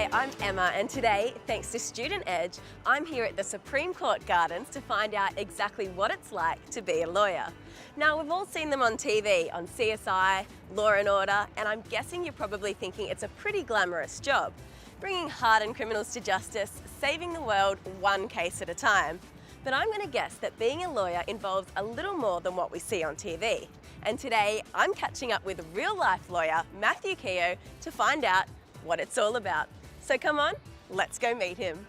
Hi, I'm Emma, and today, thanks to Student Edge, I'm here at the Supreme Court Gardens to find out exactly what it's like to be a lawyer. Now, we've all seen them on TV, on CSI, Law and Order, and I'm guessing you're probably thinking it's a pretty glamorous job, bringing hardened criminals to justice, saving the world one case at a time. But I'm going to guess that being a lawyer involves a little more than what we see on TV. And today, I'm catching up with real-life lawyer Matthew Keogh to find out what it's all about. So come on, let's go meet him.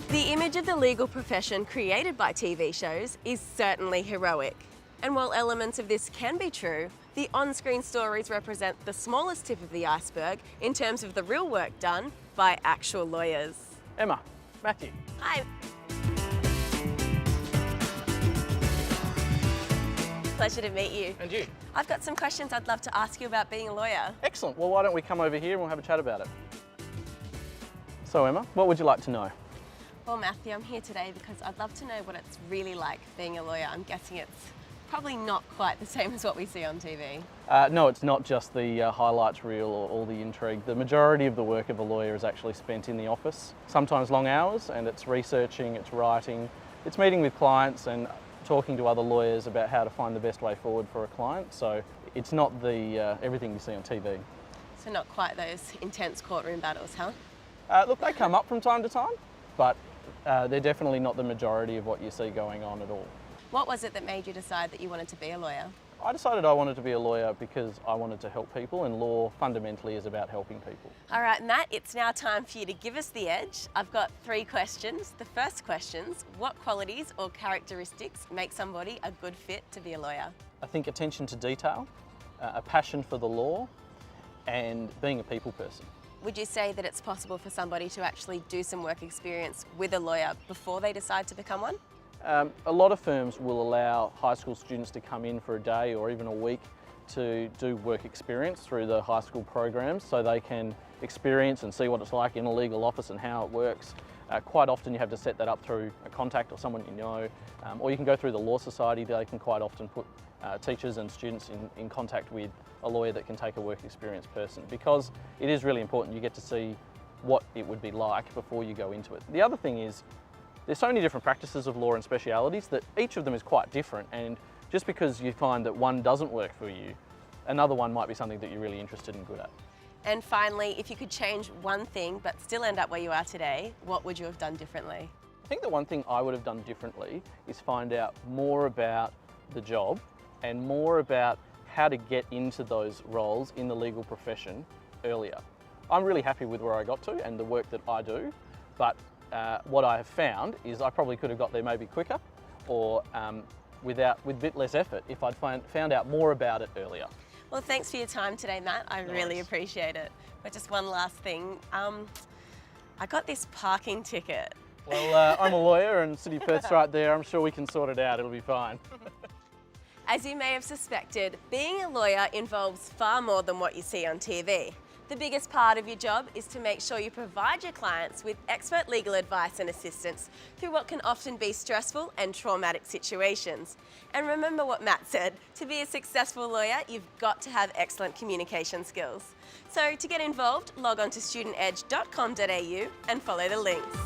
The image of the legal profession created by TV shows is certainly heroic. And while elements of this can be true, the on-screen stories represent the smallest tip of the iceberg in terms of the real work done by actual lawyers. Emma, Matthew. Hi. Pleasure to meet you. And you. I've got some questions I'd love to ask you about being a lawyer. Excellent. Well, why don't we come over here and we'll have a chat about it. So Emma, what would you like to know? Well, Matthew, I'm here today because I'd love to know what it's really like being a lawyer. I'm guessing it's probably not quite the same as what we see on TV. No, it's not just the highlights reel or all the intrigue. The majority of the work of a lawyer is actually spent in the office, sometimes long hours, and it's researching, it's writing, it's meeting with clients and talking to other lawyers about how to find the best way forward for a client. So it's not the everything you see on TV. So not quite those intense courtroom battles, huh? Look, they come up from time to time, but they're definitely not the majority of what you see going on at all. What was it that made you decide that you wanted to be a lawyer? I decided I wanted to be a lawyer because I wanted to help people, and law fundamentally is about helping people. All right, Matt, it's now time for you to give us the edge. I've got 3 questions. The first question's, what qualities or characteristics make somebody a good fit to be a lawyer? I think attention to detail, a passion for the law, and being a people person. Would you say that it's possible for somebody to actually do some work experience with a lawyer before they decide to become one? A lot of firms will allow high school students to come in for a day or even a week to do work experience through the high school programs so they can experience and see what it's like in a legal office and how it works. Quite often you have to set that up through a contact or someone you know, or you can go through the Law Society. They can quite often put teachers and students in contact with a lawyer that can take a work experience person, because it is really important you get to see what it would be like before you go into it. The other thing is, there's so many different practices of law and specialities that each of them is quite different, and just because you find that one doesn't work for you, another one might be something that you're really interested and good at. And finally, if you could change one thing but still end up where you are today, what would you have done differently? I think the one thing I would have done differently is find out more about the job and more about how to get into those roles in the legal profession earlier. I'm really happy with where I got to and the work that I do, but what I have found is I probably could have got there maybe quicker or with a bit less effort if I'd found out more about it earlier. Well, thanks for your time today, Matt. I really appreciate it. But just one last thing. I got this parking ticket. Well, I'm a lawyer and City of Perth's right there. I'm sure we can sort it out. It'll be fine. As you may have suspected, being a lawyer involves far more than what you see on TV. The biggest part of your job is to make sure you provide your clients with expert legal advice and assistance through what can often be stressful and traumatic situations. And remember what Matt said, to be a successful lawyer, you've got to have excellent communication skills. So to get involved, log on to studentedge.com.au and follow the links.